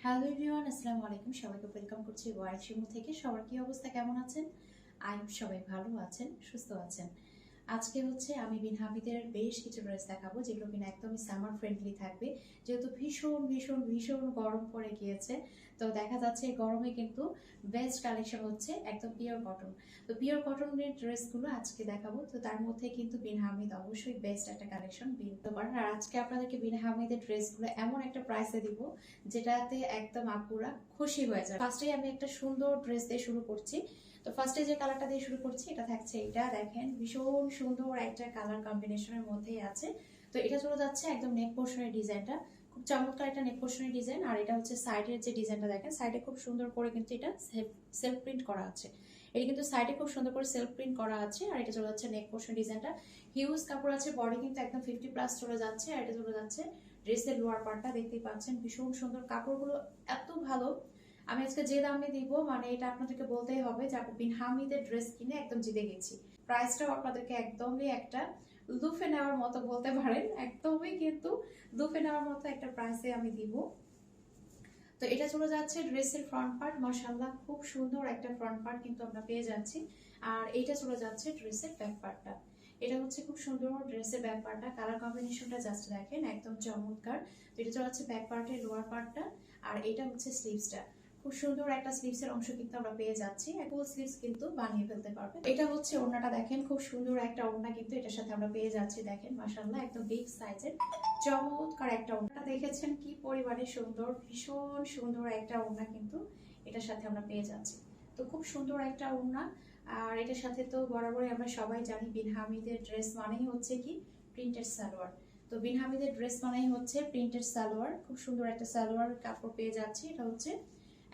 Hello everyone, আসসালামু আলাইকুম। সবাইকে ওয়েলকাম করছি ওয়াইড শিমু থেকে। সবার কি অবস্থা, কেমন আছেন? সবাই ভালো আছেন, সুস্থ আছেন। আজকে হচ্ছে আমি বিন হামিদের বেশ কিছু ড্রেস দেখাবো যেগুলো কিনা একদমই সামার ফ্রেন্ডলি থাকবে, যেহেতু ভীষণ ভীষণ ভীষণ গরম পড়ে গিয়েছে। তো দেখা যাচ্ছে এই গরমে কিন্তু বেস্ট কালেকশন হচ্ছে একদম পিওর কটন। তো পিওর কটনের ড্রেসগুলো আজকে দেখাবো। তো তার মধ্যে কিন্তু বিন হামিদ অবশ্যই বেস্ট একটা কালেকশন বিনতে পারেন। আর আজকে আপনাদেরকে বিন হামিদের ড্রেসগুলো এমন একটা প্রাইসে দিব যেটাতে একদম আপুরা খুশি হয়ে যায়। ফার্স্টেই আমি একটা সুন্দর ড্রেস দিয়ে শুরু করছি। তো ফার্স্টে যে কালারটা দিয়ে শুরু করছি এটা থাকছে, এটা দেখেন ভীষণ সুন্দর একটা কালার কম্বিনেশনের মধ্যেই আছে। তো এটা চলে যাচ্ছে একদম নেক পোর্শনের ডিজাইনটা, খুব চমৎকার একটা নেক পোর্শনের ডিজাইন। আর এটা হচ্ছে সাইডের যে ডিজাইনটা দেখেন, সাইডে খুব সুন্দর করে কিন্তু এটা সেলফ প্রিন্ট করা আছে। এটা কিন্তু সাইডে খুব সুন্দর করে সেলফ প্রিন্ট করা আছে। আর এটা চলে যাচ্ছে নেক পোর্শন ডিজাইনটা, হিউজ কাপড় আছে, বডি কিন্তু একদম 50+ চলে যাচ্ছে। আর এটা চলে যাচ্ছে ড্রেসের লোয়ার পার্টটা, দেখতেই পাচ্ছেন ভীষণ সুন্দর, কাপড়গুলো এত ভালো। আমি আজকে যে দামে দিব মানে এটা আপনাদেরকে বলতেই হবে যে আপু বিন হামিদের ড্রেস কিনে একদম জিতে গেছি। প্রাইসটাও আপনাদেরকে একদমই একটা লুফে নেওয়ার মতো বলতে পারেন, একদমই কিন্তু লুফে নেওয়ার মতো একটা প্রাইসে আমি দিব। তো এটা চলে যাচ্ছে ড্রেসের ফ্রন্ট পার্ট, মাশাআল্লাহ খুব সুন্দর একটা ফ্রন্ট পার্ট কিন্তু আমরা পেয়ে যাচ্ছি। আর এইটা চলে যাচ্ছে ড্রেসের ব্যাক পার্টটা, এটা হচ্ছে খুব সুন্দর ড্রেসের ব্যাক পার্টটা, কালার কম্বিনেশনটা জাস্ট দেখেন একদম চমৎকার। তো এটা চলে যাচ্ছে ব্যাক পার্টের লোয়ার পার্টটা। আর এটা হচ্ছে স্লিভসটা, খুব সুন্দর একটা স্লিভসের অংশ কিন্তু আমরা পেয়ে যাচ্ছি, ফুল স্লিভস কিন্তু বানিয়ে ফেলতে পারবে। এটা হচ্ছে ওড়নাটা, দেখেন খুব সুন্দর একটা ওড়না কিন্তু এটার সাথে আমরা পেয়ে যাচ্ছি। দেখেন মাশাআল্লাহ একদম বিগ সাইজের চমৎকার একটা ওড়না, দেখেছেন কি পরিমাণে সুন্দর, ভীষণ সুন্দর একটা ওড়না কিন্তু এটার সাথে আমরা পেয়ে যাচ্ছি। তো খুব সুন্দর একটা ওড়না। আর এটার সাথে তো বরাবরই আমরা সবাই জানি বিন হামিদের ড্রেস মানেই হচ্ছে কি প্রিন্টেড সালোয়ার। তো বিন হামিদের ড্রেস মানেই হচ্ছে প্রিন্টেড সালোয়ার, খুব সুন্দর একটা সালোয়ার কাপড় পেয়ে যাচ্ছি। এটা হচ্ছে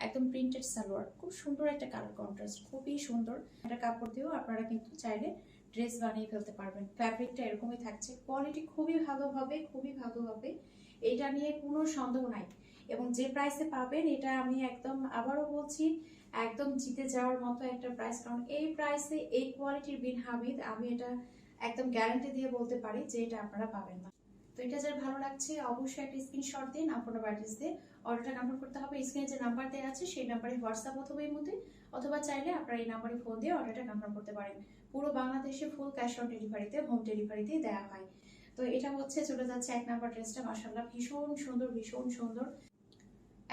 একদম প্রিন্টেড সালোয়ার, খুব সুন্দর একটা কালার কন্ট্রাস্ট, খুবই সুন্দর একটা কাপড় দিয়েও আপনারা কিন্তু চাইলে ড্রেস বানিয়ে ফেলতে পারবেন। ফ্যাব্রিকটা এরকমই থাকছে, কোয়ালিটি খুবই ভালো হবে, খুবই ভালো হবে, এটা নিয়ে কোনো সন্দেহ নাই। এবং যে প্রাইসে পাবেন এটা আমি একদম আবারও বলছি একদম জিতে যাওয়ার মতো একটা প্রাইস, কারণ এই প্রাইসে এই কোয়ালিটির বিন হামিদ আমি এটা একদম গ্যারান্টি দিয়ে বলতে পারি যে এটা আপনারা পাবেন না। তো এটা যার ভালো লাগছে অবশ্যই একটা স্ক্রিনশট দিন, আপনার অ্যাড্রেস দিয়ে অর্ডারটা কনফার্ম করতে হবে। স্ক্রিনে যে নাম্বার দেওয়া আছে সেই নাম্বারে হোয়াটসঅ্যাপ অথবা ইমোতে, অথবা চাইলে আপনারা এই নাম্বারে ফোন দিয়ে অর্ডারটা কনফার্ম করতে পারেন। পুরো বাংলাদেশে ফুল ক্যাশ অন ডেলিভারিতে, হোম ডেলিভারিতেই দেওয়া হয়। তো এটা হচ্ছে চলে যাচ্ছে 1 নাম্বার ড্রেসটা, মাশাআল্লাহ ভীষণ সুন্দর, ভীষণ সুন্দর।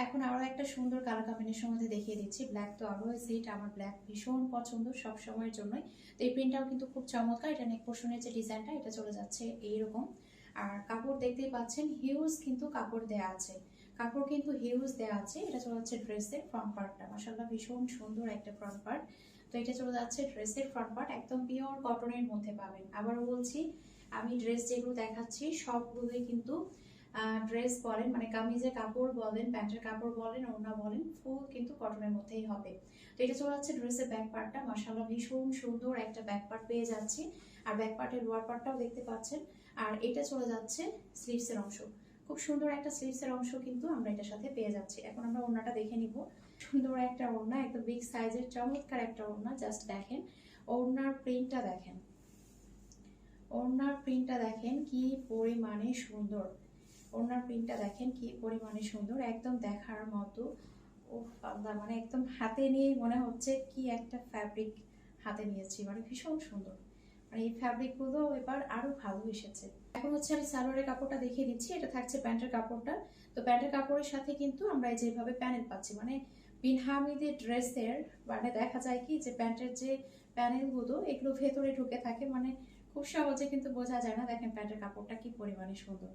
এখন আরো একটা সুন্দর কালার কম্বিনেশন মধ্যে দেখিয়ে দিচ্ছি, ব্ল্যাক তো আরো সিট, আমার ব্ল্যাক ভীষণ পছন্দ সব সময়ের জন্যই। তো এই প্রিন্টটাও কিন্তু খুব চমৎকার, এটা নেক পোর্শনের যে ডিজাইনটা এটা চলে যাচ্ছে এইরকম। আর কাপড় দেখতেই পাচ্ছেন হিউজ কিন্তু কাপড় দেয়া আছে, কাপড় কিন্তু হিউজ দেয়া আছে। এটা চলে যাচ্ছে ড্রেসের ফ্রন্ট পার্টটা, মাশাআল্লাহ ভীষণ সুন্দর একটা ফ্রন্ট পার্ট। তো এটা চলে যাচ্ছে ড্রেসের ফ্রন্ট পার্ট, একদম পিওর কটনের মধ্যে পাবেন। আবারও বলছি আমি ড্রেস যেগুলো দেখাচ্ছি সবগুলোই কিন্তু ড্রেস বলেন মানে কামিজের কাপড় বলেন, প্যান্টের কাপড় বলেন, ওড়না বলেন, ফুল কিন্তু কটনের মধ্যেই হবে। তো এটা চলে যাচ্ছে ড্রেসের ব্যাক পার্টটা, মাশাআল্লাহ ভীষণ সুন্দর একটা ব্যাক পার্ট পেয়ে যাচ্ছি। আর ব্যাক পার্টের লোয়ার পার্টটাও দেখতে পাচ্ছেন। আর এটা চলে যাচ্ছে স্লিভসের অংশ, খুব সুন্দর একটা স্লিভসের অংশ কিন্তু আমরা এটার সাথে পেয়ে যাচ্ছি। এখন আমরা ওড়নাটা দেখে নিব, সুন্দর একটা ওড়না, একদম বিগ সাইজের চমৎকার একটা ওড়না, জাস্ট দেখেন ওড়নার প্রিন্টটা দেখেন, ওড়নার প্রিন্টটা দেখেন কি পরিমাণে সুন্দর, ওড়নার প্রিন্টটা দেখেন কি পরিমাণে সুন্দর, একদম দেখার মতো। ও আল্লাহ, মানে একদম হাতে নিয়ে মনে হচ্ছে কি একটা ফ্যাব্রিক হাতে নিয়েছি, মানে ভীষণ সুন্দর। মানে এই ফ্যাব্রিক গুলো এবার আরো ভালো এসেছে। এখন হচ্ছে আমি সালোয়ারের কাপড়টা দেখিয়ে দিচ্ছি, এটা থাকছে প্যান্টের কাপড়টা। তো প্যান্টের কাপড়ের সাথে কিন্তু আমরা যেভাবে প্যানেল পাচ্ছি, মানে বিন হামিদের ড্রেসের মানে দেখা যায় কি যে প্যান্টের যে প্যানেল গুলো এগুলো ভেতরে ঢুকে থাকে, মানে খুব সহজে কিন্তু বোঝা যায় না। দেখেন প্যান্টের কাপড়টা কি পরিমাণে সুন্দর,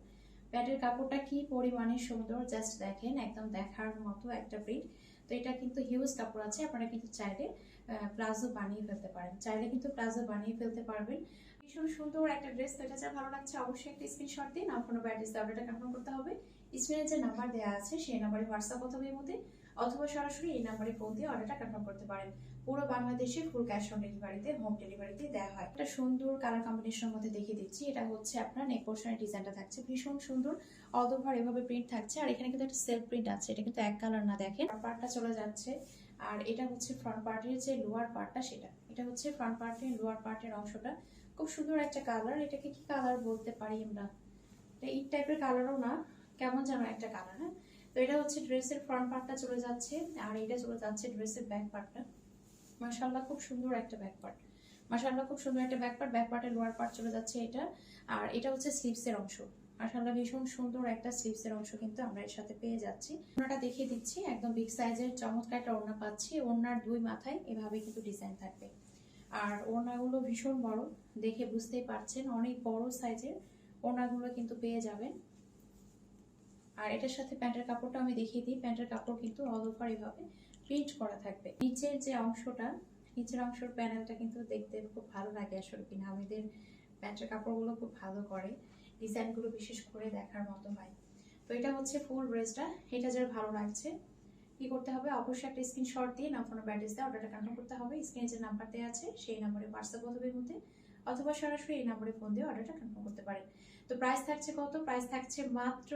প্যান্টের কাপড়টা কি পরিমাণে সুন্দর, জাস্ট দেখেন একদম দেখার মতো একটা প্রিন্ট। তো এটা কিন্তু হিউজ কাপড় আছে, আপনারা কিন্তু চাইলে প্লাজো বানিয়ে ফেলতে পারেন, চাইলে কিন্তু প্লাজো বানিয়ে ফেলতে পারবেন। ভীষণ সুন্দর একটা ড্রেস। তো এটা যা ভালো লাগছে অবশ্যই একটা স্ক্রিনশট দিন, আপনার অ্যাড্রেস অর্ডারটা কনফার্ম করতে হবে। স্ক্রিনে যে নাম্বার দেওয়া আছে সেই নাম্বারে হোয়াটসঅ্যাপ অথবা ইমোতে, অথবা সরাসরি এই নাম্বারে ফোন দিয়ে অর্ডারটা কনফার্ম করতে পারেন। পুরো বাংলাদেশে ফুল ক্যাশ অন ডেলিভারিতে, হোম ডেলিভারিতে দেওয়া হয়। একটা সুন্দর কালার কম্বিনেশনের মধ্যে দেখিয়ে দিচ্ছি, এটা হচ্ছে আপনার নেক পোর্শনের ডিজাইনটা থাকছে ভীষণ সুন্দর, অল ওভার এভাবে প্রিন্ট থাকছে। আর এখানে কিন্তু একটা সেলফ প্রিন্ট আছে, এটা কিন্তু এক কালার না, দেখেন পার্টটা চলে যাচ্ছে। আর এটা হচ্ছে ফ্রন্ট পার্টের যে লোয়ার পার্টটা, সেটা এটা হচ্ছে ফ্রন্ট পার্টের লোয়ার পার্টের অংশটা, খুব সুন্দর একটা কালার। এটাকে কি কালার বলতে পারি আমরা, এটা ইট টাইপের কালারও না, কেমন যেন একটা কালার। হ্যাঁ, তো এটা হচ্ছে ড্রেসের ফ্রন্ট পার্টটা চলে যাচ্ছে, আর এটা চলে যাচ্ছে ড্রেসের ব্যাক পার্টটা। মাশাআল্লাহ খুব সুন্দর একটা ব্যাক পার্ট, মাশাআল্লাহ খুব সুন্দর একটা ব্যাক পার্ট। ব্যাক পার্টের লোয়ার পার্ট চলে যাচ্ছে এটা, আর এটা হচ্ছে স্লিভসের অংশ। মাশাআল্লাহ ভীষণ সুন্দর একটা স্লিভসের অংশ কিন্তু আমরা এর সাথে পেয়ে যাচ্ছি। ওড়নাটা দেখিয়ে দিচ্ছি, একদম বিগ সাইজের চমৎকার একটা ওড়না পাচ্ছি। ওড়নার দুই মাথায় এভাবে কিন্তু ডিজাইন থাকবে, আর ওড়নাগুলো ভীষণ বড়, দেখে বুঝতেই পারছেন অনেক বড় সাইজের ওড়নাগুলো কিন্তু পেয়ে যাবেন। আর এটার সাথে প্যান্টের কাপড়টা আমি দেখিয়ে দিই। প্যান্টের কাপড় কিন্তু অল ওভার এভাবে প্রিন্ট করা থাকবে। নিচের যে অংশটা, নিচের অংশের প্যানেলটা কিন্তু দেখতে খুব ভালো লাগে। আসলে বিনহামিদের প্যান্টের কাপড়গুলো খুব ভালো করে, ডিজাইনগুলো বিশেষ করে দেখার মতো হয়। তো এটা হচ্ছে ফুল ড্রেসটা। এটা যার ভালো লাগছে কি করতে হবে, অবশ্যই একটা স্ক্রিনশট দিয়ে নাম ফোন অ্যাড্রেস দিয়ে অর্ডারটা কনফার্ম করতে হবে। স্ক্রিনে যে নাম্বার দেওয়া আছে সেই নম্বরে হোয়াটসঅ্যাপ করবে মধ্যে, অথবা সরাসরি এই নম্বরে ফোন দিয়ে অর্ডারটা কনফার্ম করতে পারেন। তো প্রাইস থাকছে কত, প্রাইস থাকছে মাত্র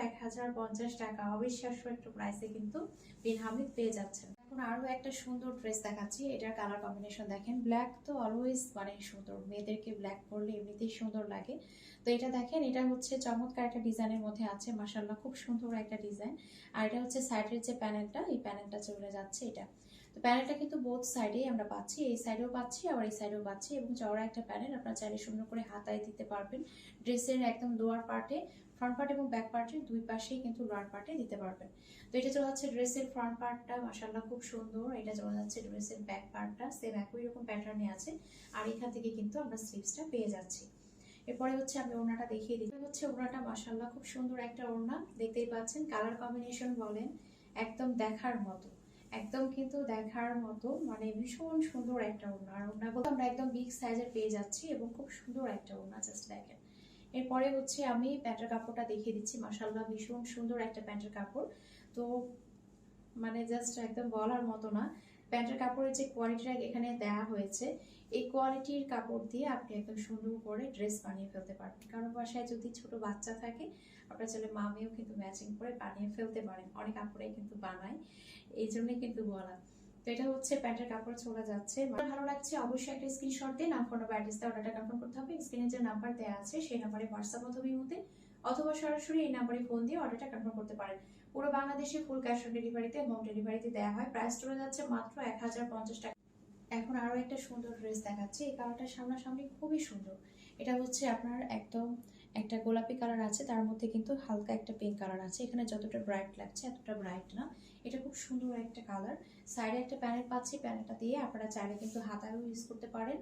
1050 টাকা। অবিশ্বাস্য একটা প্রাইসে কিন্তু বিনহামিদ পেয়ে যাচ্ছেন। এখন আরো একটা সুন্দর ড্রেস দেখাচ্ছি। এটার কালার কম্বিনেশন দেখেন, ব্ল্যাক তো অলওয়েজ মানে সুন্দর, মেয়েদেরকে ব্ল্যাক পরলে এমনিতেই সুন্দর লাগে। তো এটা দেখেন, এটা হচ্ছে চমৎকার একটা ডিজাইনের মধ্যে আছে, মাশাআল্লাহ খুব সুন্দর একটা ডিজাইন। আর এটা হচ্ছে সাইডের যে প্যানেলটা, এই প্যানেলটা চলে যাচ্ছে এটা। তো প্যানেলটা কিন্তু বোথ সাইডেই আমরা পাচ্ছি, এই সাইডেও পাচ্ছি আবার এই সাইডেও পাচ্ছি, এবং চওড়া একটা প্যানেল, আপনারা চাইলে সুন্দর করে হাতায় দিতে পারবেন। ড্রেসের একদম লোয়ার পার্টে, ফ্রন্ট পার্ট এবং ব্যাক পার্টের দুই পাশেই কিন্তু লোয়ার পার্টে দিতে পারবেন। তো এটা চলে যাচ্ছে ড্রেসের ফ্রন্ট পার্টটা, মাশাআল্লাহ খুব সুন্দর। এটা চলে যাচ্ছে ড্রেসের ব্যাক পার্টটা, সেম একই রকম প্যাটার্নে আছে। আর এখান থেকে কিন্তু আমরা স্লিভসটা পেয়ে যাচ্ছি। এরপরে হচ্ছে আমি ওড়নাটা দেখিয়ে দিই। হচ্ছে ওড়নাটা মাশাআল্লাহ খুব সুন্দর একটা ওড়না, দেখতেই পাচ্ছেন কালার কম্বিনেশন বলেন একদম দেখার মতো, একদম কিন্তু দেখার মতো, মানে ভীষণ সুন্দর একটা ওড়না। আর ওড়নাগুলো আমরা একদম বিগ সাইজের পেয়ে যাচ্ছি এবং খুব সুন্দর একটা ওড়না, জাস্ট দেখেন। এরপরে হচ্ছে আমি প্যান্টের কাপড়টা দেখিয়ে দিচ্ছি। মাশাআল্লাহ ভীষণ সুন্দর একটা প্যান্টের কাপড়, তো মানে জাস্ট একদম বলার মতো না। প্যান্টের কাপড়ের যে কোয়ালিটিটা এখানে দেওয়া হয়েছে, এই কোয়ালিটির কাপড় দিয়ে আপনি একদম সুন্দর করে ড্রেস বানিয়ে ফেলতে পারবেন। কারণ বাসায় যদি ছোট বাচ্চা থাকে, আপনার ছেলে মামিও কিন্তু ম্যাচিং করে বানিয়ে ফেলতে পারেন, অনেক কাপড়ে কিন্তু বানায়, এই জন্যই কিন্তু বলা। তো এটা হচ্ছে প্যান্টের কাপড় চলে যাচ্ছে। ভালো লাগছে অবশ্যই একটা স্ক্রিনশট দিয়ে নাম ফোন বা অ্যাড্রেস দিয়ে অর্ডারটা কনফার্ম করতে হবে। স্ক্রিনে যে নাম্বার দেওয়া আছে সেই নাম্বারে হোয়াটসঅ্যাপ অথবা ইমোতে, অথবা সরাসরি এই নাম্বারে ফোন দিয়ে অর্ডারটা কনফার্ম করতে পারেন। পুরো বাংলাদেশে ফুল ক্যাশ অন ডেলিভারিতে, হোম ডেলিভারিতে দেওয়া হয়। প্রাইস চলে যাচ্ছে মাত্র 1050 টাকা। এখন আরো একটা সুন্দর ড্রেস দেখাচ্ছি। এই কালারটা সামনাসামনি খুবই সুন্দর। এটা হচ্ছে আপনার একদম একটা গোলাপি কালার আছে, তার মধ্যে কিন্তু হালকা একটা পিঙ্ক কালার আছে। এখানে যতটা ব্রাইট লাগছে এতটা ব্রাইট না, এটা খুব সুন্দর একটা কালার। সাইডে একটা প্যানেল পাচ্ছি, প্যানেলটা দিয়ে আপনারা চাইলে কিন্তু হাতায়ও ইউজ করতে পারেন,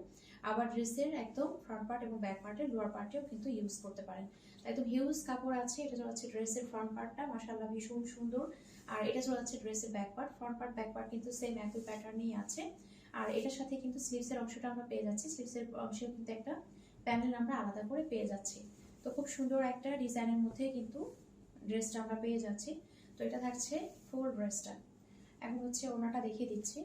আবার ড্রেসের একদম ফ্রন্ট পার্ট এবং ব্যাক পার্টের লোয়ার পার্টেও কিন্তু ইউজ করতে পারেন। একদম হিউজ কাপড় আছে। এটা হচ্ছে ড্রেসের ফ্রন্ট পার্টটা, মাশাআল্লাহ ভীষণ সুন্দর। আর এটা চলে যাচ্ছে ড্রেসের back part. Front part back part কিন্তু সেম একই প্যাটার্নেই আছে। আর এটার সাথে কিন্তু স্লিভসের অংশটা আমরা পেয়ে যাচ্ছি, স্লিভসের অংশেও কিন্তু একটা প্যানেল আমরা আলাদা করে পেয়ে যাচ্ছি। তো খুব সুন্দর একটা ডিজাইনের মধ্যে কিন্তু ড্রেসটা আমরা পেয়ে যাচ্ছি। তো এটা থাকছে ফুল ড্রেসটা। এখন হচ্ছে ওড়নাটা দেখিয়ে দিচ্ছি।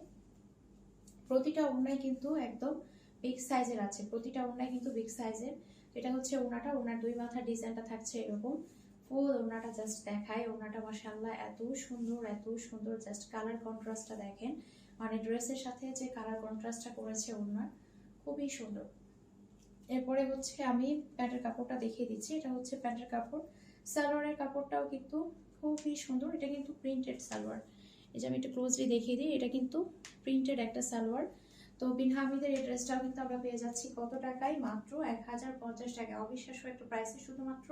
প্রতিটা ওড়নাই কিন্তু একদম বিগ সাইজের আছে, প্রতিটা ওড়নাই কিন্তু বিগ সাইজের। এটা হচ্ছে ওড়নাটা, ওড়নার দুই মাথার ডিজাইনটা থাকছে এরকম। ফুল ওড়নাটা জাস্ট দেখায়, ওড়নাটা মাশাআল্লাহ এত সুন্দর, এত সুন্দর। জাস্ট কালার কন্ট্রাস্টটা দেখেন, মানে ড্রেসের সাথে যে কালার কন্ট্রাস্টটা করেছে ওড়নার, খুবই সুন্দর। এরপরে হচ্ছে আমি প্যান্টের কাপড়টা দেখিয়ে দিচ্ছি। এটা হচ্ছে প্যান্টের কাপড়। সালোয়ারের কাপড়টাও কিন্তু খুবই সুন্দর, এটা কিন্তু প্রিন্টেড সালোয়ার। এই যে আমি একটু ক্লোজলি দেখিয়ে দিই, এটা কিন্তু প্রিন্টেড একটা সালোয়ার। তো বিনহামিদের এই ড্রেসটাও কিন্তু আমরা পেয়ে যাচ্ছি কত টাকায়, মাত্র 1050 টাকা। অবিশ্বাস্য একটা প্রাইসে শুধুমাত্র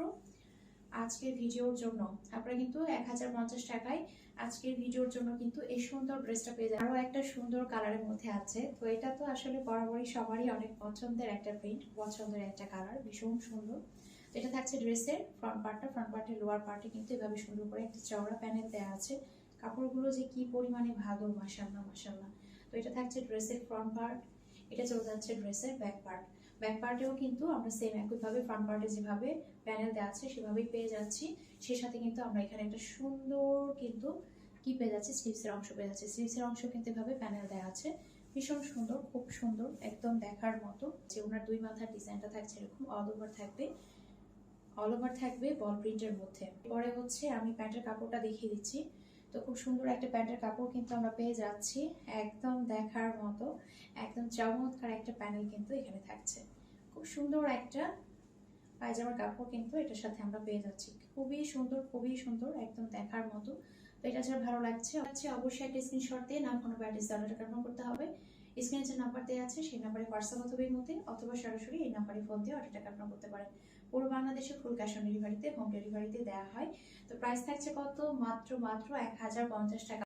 আজকের ভিডিওর জন্য আপনারা কিন্তু 1050 টাকায় আজকের ভিডিওর জন্য কিন্তু এই সুন্দর ড্রেসটা পেয়ে যাবেন। আরো একটা সুন্দর কালারের মধ্যে আছে। তো এটা তো আসলে বরাবরই সবারই অনেক পছন্দের একটা প্রিন্ট, পছন্দের একটা কালার, ভীষণ সুন্দর। তো এটা থাকছে ড্রেসের ফ্রন্ট পার্টটা। ফ্রন্ট পার্টের লোয়ার পার্টে কিন্তু এভাবে সুন্দর করে একটা চওড়া প্যানেল দেওয়া আছে। কাপড়গুলো যে কি পরিমাণে ভালো, মাশাআল্লাহ মাশাআল্লাহ। তো এটা থাকছে ড্রেসের ফ্রন্ট পার্ট। এটা চলে যাচ্ছে ড্রেসের ব্যাক পার্ট। ব্যাক পার্টেও কিন্তু আমরা সেম একইভাবে ফ্রন্ট পার্টে যেভাবে প্যানেল দেওয়া আছে সেভাবেই পেয়ে যাচ্ছি। সেই সাথে কিন্তু আমরা এখানে একটা সুন্দর কিন্তু কি পেয়ে যাচ্ছি, স্লিভসের অংশ পেয়ে যাচ্ছি। স্লিভসের অংশ কিন্তু এভাবে প্যানেল দেওয়া আছে, ভীষণ সুন্দর, খুব সুন্দর, একদম দেখার মতো। যে ওনার দুই মাথার ডিজাইনটা থাকছে এরকম অল ওভার থাকবে, অল ওভার থাকবে বল প্রিন্টের মধ্যে। পরে হচ্ছে আমি প্যান্টের কাপড়টা দেখিয়ে দিচ্ছি। তো খুব সুন্দর একটা প্যান্টের কাপড় কিন্তু আমরা পেয়ে যাচ্ছি, একদম দেখার মতো, একদম চমৎকার একটা প্যানেল কিন্তু এখানে থাকছে। খুব সুন্দর একটা পায়জামার কাপড় কিন্তু এটার সাথে আমরা পেয়ে যাচ্ছি। খুবই সুন্দর, একদম দেখার মতো। তো এটা যার ভালো লাগছে অবশ্যই একটা স্ক্রিনশট দিয়ে নাম কোনো অ্যাড্রেস অর্ডার কনফার্ম করতে হবে। স্ক্রিনে যে নাম্বার দেওয়া আছে সেই নাম্বারে হোয়াটসঅ্যাপ অথবা ইমোতে অথবা সরাসরি এই নাম্বারে ফোন দিয়ে অর্ডারটা কনফার্ম করতে পারেন। পুরো বাংলাদেশে ফুল ক্যাশ অন ডেলিভারিতে হোম ডেলিভারিতে দেওয়া হয়। তো প্রাইস থাকছে কত? মাত্র 1050 টাকা।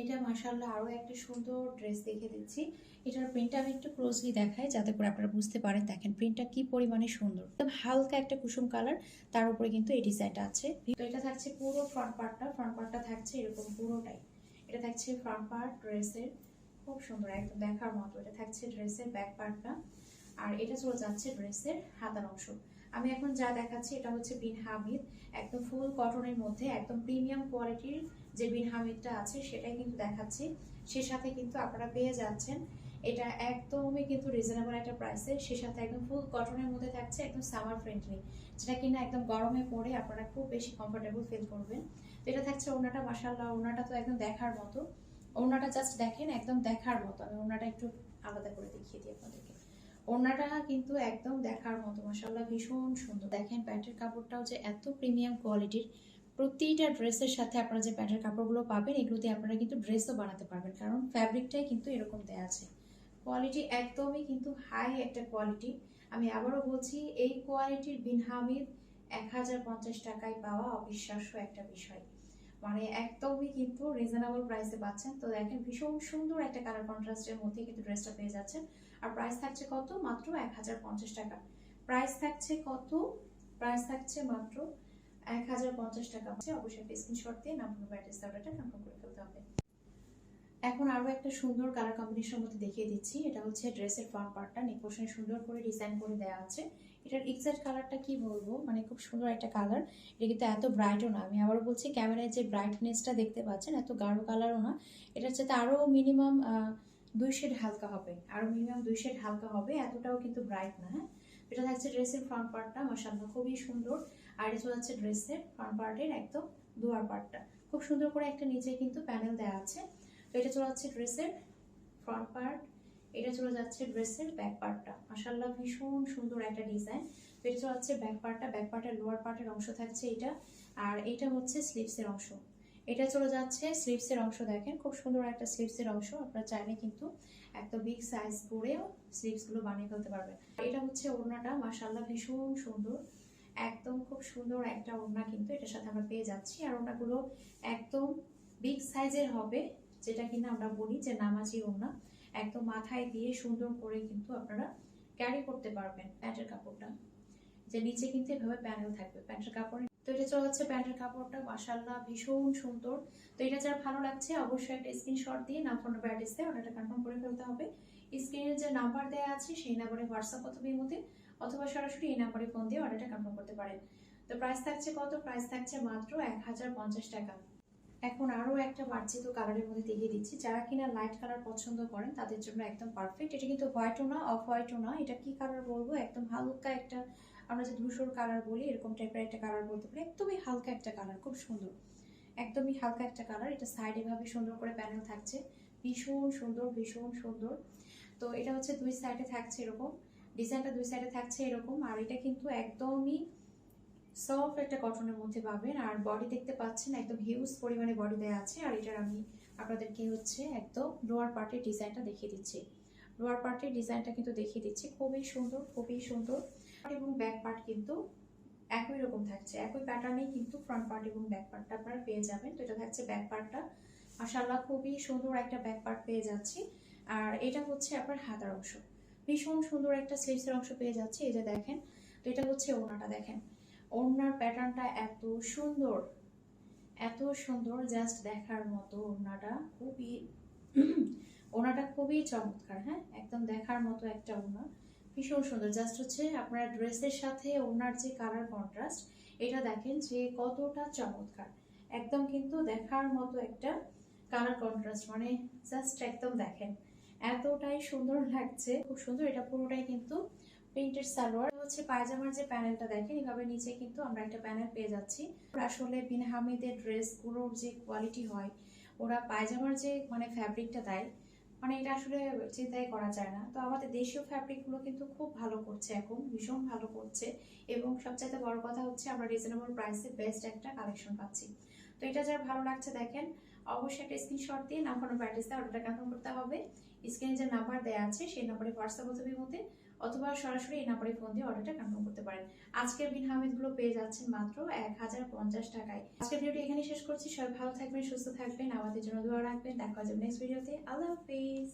এটা মাশাআল্লাহ আরো একটা সুন্দর ড্রেস দেখে দিচ্ছি। এটার প্রিন্টটা আমি একটু ক্লোজলি দেখাই যাতে করে আপনারা বুঝতে পারেন। দেখেন প্রিন্টটা কি পরিমাণে সুন্দর, একদম হালকা একটা কুসুম কালার, তার উপরে কিন্তু এই ডিজাইনটা আছে। তো এটা থাকছে পুরো ফ্রন্ট পার্টটা থাকছে এরকম পুরোটাই। এটা থাকছে ফ্রন্ট পার্ট ড্রেসের, খুব সুন্দর একদম দেখার মতো। এটা থাকছে ড্রেসের ব্যাক পার্টটা, আর এটা চলে যাচ্ছে ড্রেসের হাতার অংশ। আমি এখন যা দেখাচ্ছি এটা হচ্ছে বিন হামিদ, একদম ফুল কটনের মধ্যে একদম প্রিমিয়াম কোয়ালিটির যে বিন হামিদটা আছে সেটাই কিন্তু দেখাচ্ছি। সে সাথে কিন্তু আপনারা পেয়ে যাচ্ছেন এটা একদমই কিন্তু রিজনেবল একটা প্রাইসে, সে সাথে একদম ফুল কটনের মধ্যে থাকছে, একদম সামার ফ্রেন্ডলি, যেটা কিনা একদম গরমে পরে আপনারা খুব বেশি কমফোর্টেবল ফিল করবেন। তো এটা থাকছে ওড়নাটা, মাশাআল্লাহ ওড়নাটা তো একদম দেখার মতো। ওড়নাটা জাস্ট দেখেন, একদম দেখার মতো। আমি ওড়নাটা একটু আলাদা করে দেখিয়ে দিই আপনাদেরকে। ওড়নাটা কিন্তু একদম দেখার মতো, মাশাআল্লাহ ভীষণ সুন্দর। দেখেন প্যান্টের কাপড়টাও যে এত প্রিমিয়াম কোয়ালিটির। প্রতিটা ড্রেসের সাথে আপনারা যে প্যান্টের কাপড়গুলো পাবেন এগুলো দিয়ে আপনারা কিন্তু ড্রেসও বানাতে পারবেন, কারণ ফ্যাব্রিকটাই কিন্তু এরকম দেয়া আছে। কোয়ালিটি একদমই কিন্তু হাই একটা কোয়ালিটি। আমি আবারও বলছি এই কোয়ালিটির বিন হামিদ 1050 টাকায় পাওয়া অবিশ্বাস্য একটা বিষয়। মানে একদমই কিন্তু রিজনেবল প্রাইসে পাচ্ছেন। তো দেখেন ভীষণ সুন্দর একটা কালার কন্ট্রাস্টের মধ্যে কিন্তু ড্রেসটা পেয়ে যাচ্ছেন। আর প্রাইস থাকছে কত? মাত্র 1050 টাকা। প্রাইস থাকছে কত? প্রাইস থাকছে মাত্র 1050 টাকা। অবশ্যই একটা স্ক্রিনশট দিয়ে নাম নম্বর অ্যাড্রেস অর্ডারটা কনফার্ম করে ফেলতে হবে। এখন আরো একটা সুন্দর কালার কম্বিনেশনের মধ্যে দেখিয়ে দিচ্ছি। এটা হচ্ছে ড্রেসের ফ্রন্ট পার্টটা, নেক পোর্শনে সুন্দর করে ডিজাইন করে দেওয়া আছে। এটার এক্সাক্ট কালারটা কি বলবো, মানে খুব সুন্দর একটা কালার। এটা কিন্তু এত ব্রাইটও না, আমি আবার বলছি ক্যামেরায় যে ব্রাইটনেসটা দেখতে পাচ্ছেন এত গাঢ় কালারও না। এটার সাথে আরো মিনিমাম 2 শেড হালকা হবে, আরো মিনিমাম 2 শেড হালকা হবে, এতটাও কিন্তু ব্রাইট না। হ্যাঁ, এটা থাকছে ড্রেসের ফ্রন্ট পার্টটা, মাশাআল্লাহ খুবই সুন্দর। আর এটা হচ্ছে ড্রেসের ফ্রন্ট পার্টের একদম দুয়ার পার্টটা, খুব সুন্দর করে একটা নিচে কিন্তু প্যানেল দেওয়া আছে। তো এটা চলে যাচ্ছে ড্রেসের ফ্রন্ট পার্ট, এটা চলে যাচ্ছে ড্রেসের ব্যাক পার্টটা, মাশাআল্লাহ ভীষণ সুন্দর একটা ডিজাইন। তো এটা চলে যাচ্ছে ব্যাক পার্টটা, ব্যাক পার্টের লোয়ার পার্টের অংশ থাকছে এটা, আর এটা হচ্ছে স্লিভসের অংশ। এটা চলে যাচ্ছে স্লিভসের অংশ, দেখেন খুব সুন্দর একটা স্লিভসের অংশ। আপনারা চাইলে কিন্তু একটা বিগ সাইজ করেও স্লিভসগুলো বানিয়ে ফেলতে পারবেন। এটা হচ্ছে ওড়নাটা, মাশাআল্লাহ ভীষণ সুন্দর, একদম খুব সুন্দর একটা ওড়না কিন্তু এটার সাথে আমরা পেয়ে যাচ্ছি। আর ওড়নাগুলো একদম বিগ সাইজের হবে, যেটা কিনা আমরা বলি যে নামাজি ওড়না, একদম মাথায় দিয়ে সুন্দর করে কিন্তু আপনারা ক্যারি করতে পারবেন প্যান্টের কাপড়টা, যে নিচে কিন্তু এভাবে প্যানেল থাকবে প্যান্টের কাপড়ে। তো এটা চলে যাচ্ছে প্যান্টের কাপড়টা, মাশাআল্লাহ ভীষণ সুন্দর। তো এটা যার ভালো লাগছে অবশ্যই একটা স্ক্রিনশট দিয়ে নাম ফোন নাম্বার অ্যাড্রেস দিয়ে অর্ডারটা কনফার্ম করে ফেলতে হবে। স্ক্রিনে যে নাম্বার দেওয়া আছে সেই নাম্বারে হোয়াটসঅ্যাপ অথবা ইমোতে অথবা সরাসরি এই নাম্বারে ফোন দিয়ে অর্ডারটা কনফার্ম করতে পারেন। তো প্রাইস থাকছে কত? প্রাইস থাকছে মাত্র 1050 টাকা। এখন আরো একটা মার্জিত কালারের মধ্যে দেখিয়ে দিচ্ছি, যারা কিনা লাইট কালার পছন্দ করেন তাদের জন্য একদম পারফেক্ট। এটা কিন্তু হোয়াইটও না, অফ হোয়াইটও না, এটা কি কালার বলবো, একদম হালকা একটা, আমরা যে ধূসর কালার বলি এরকম টাইপের একটা কালার বলতে পারি, একদমই হালকা একটা কালার, খুব সুন্দর, একদমই হালকা একটা কালার। এটা সাইডে ভাবে সুন্দর করে প্যানেল থাকছে, ভীষণ সুন্দর ভীষণ সুন্দর। তো এটা হচ্ছে দুই সাইডে থাকছে এরকম ডিজাইনটা, দুই সাইডে থাকছে এরকম। আর এটা কিন্তু একদমই সফট একটা কটনের মধ্যে পাবেন। আর বডি দেখতে পাচ্ছেন একদম হিউজ পরিমাণে বডি দেওয়া আছে। আর এটার আমি আপনাদেরকে হচ্ছে একদম লোয়ার পার্টের ডিজাইনটা দেখিয়ে দিচ্ছি, লোয়ার পার্টের ডিজাইনটা কিন্তু দেখিয়ে দিচ্ছি, খুবই সুন্দর খুবই সুন্দর। এবং ব্যাক পার্ট কিন্তু একই রকম থাকছে, একই প্যাটার্নেই কিন্তু ফ্রন্ট পার্ট এবং ব্যাক পার্টটা আপনারা পেয়ে যাবেন। তো এটা থাকছে ব্যাক পার্টটা, মাশাআল্লাহ খুবই সুন্দর একটা ব্যাক পার্ট পেয়ে যাচ্ছি। আর এটা হচ্ছে আপনার হাতার অংশ, ভীষণ সুন্দর একটা স্লিভসের অংশ পেয়ে যাচ্ছে, এই যে দেখেন। তো এটা হচ্ছে ওড়নাটা, দেখেন ওড়নার প্যাটার্নটা এত সুন্দর এত সুন্দর, জাস্ট দেখার মতো। ওড়নাটা খুবই ওড়নাটা খুবই চমৎকার, হ্যাঁ একদম দেখার মতো একটা ওড়না, ভীষণ সুন্দর। জাস্ট হচ্ছে আপনার ড্রেসের সাথে ওড়নার যে কালার কন্ট্রাস্ট, এটা দেখেন যে কতটা চমৎকার, একদম কিন্তু দেখার মতো একটা কালার কন্ট্রাস্ট, মানে জাস্ট একদম দেখেন এতটাই সুন্দর লাগছে, খুব সুন্দর। এটা পুরোটাই কিন্তু প্রিন্টেড সালোয়ার। হচ্ছে পায়জামার যে প্যানেলটা দেখেন এভাবে নিচে কিন্তু আমরা একটা প্যানেল পেয়ে যাচ্ছি। আসলে বিন হামিদের ড্রেসগুলোর যে কোয়ালিটি হয়, ওরা পায়জামার যে মানে ফ্যাব্রিকটা দেয়, মানে এটা আসলে চিন্তাই করা যায় না। তো আমাদের দেশীয় ফ্যাব্রিকগুলো কিন্তু খুব ভালো করছে, এখন ভীষণ ভালো করছে। এবং সবচাইতে বড় কথা হচ্ছে আমরা রিজনেবল প্রাইসে বেস্ট একটা কালেকশন পাচ্ছি। তো এটা যার ভালো লাগছে দেখেন, অবশ্যই একটা স্ক্রিনশট দিয়ে নাম্বার অ্যাড্রেস দিয়ে অর্ডারটা কনফার্ম করতে হবে। স্ক্রিনে যে নাম্বার দেওয়া আছে সেই নাম্বারে হোয়াটসঅ্যাপ অথবা ইমোতে অথবা সরাসরি এই নাম্বারে ফোন দিয়ে অর্ডারটা কনফার্ম করতে পারেন। আজকের বিন হামিদগুলো পেয়ে যাচ্ছেন মাত্র 1050 টাকায়। আজকের ভিডিওটি এখানে শেষ করছি। সবাই ভালো থাকবেন, সুস্থ থাকবেন, আমাদের জন্য দোয়া রাখবেন। দেখা যাবে নেক্সট ভিডিওতে। আল্লাহ হাফেজ।